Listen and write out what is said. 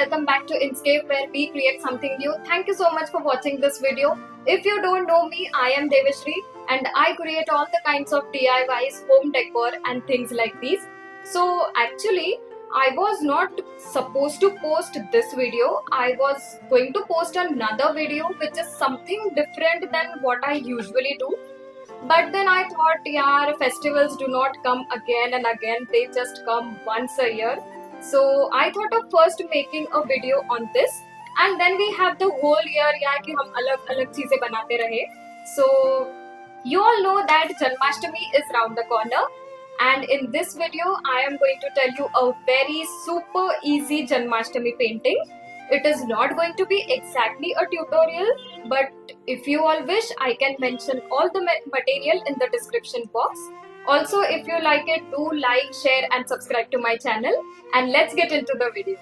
welcome back to Inscape, where we create something new. Thank you so much for watching this video. If you don't know me, I am Shri, and I create all the kinds of DIYs, home decor and things like these. So actually, I was not supposed to post this video. I was going to post another video which is something different than what I usually do. But then I thought, yeah, festivals do not come again and again, they just come once a year. So I thought of first making a video on this, and then we have the whole year, yeah, कि हम अलग अलग चीजें बनाते रहे. So you all know that Janmashtami is round the corner, and in this video I am going to tell you a very super easy Janmashtami painting. It is not going to be exactly a tutorial, but if you all wish, I can mention all the material in the description box. Also, if you like it, do like, share and subscribe to my channel, and let's get into the video.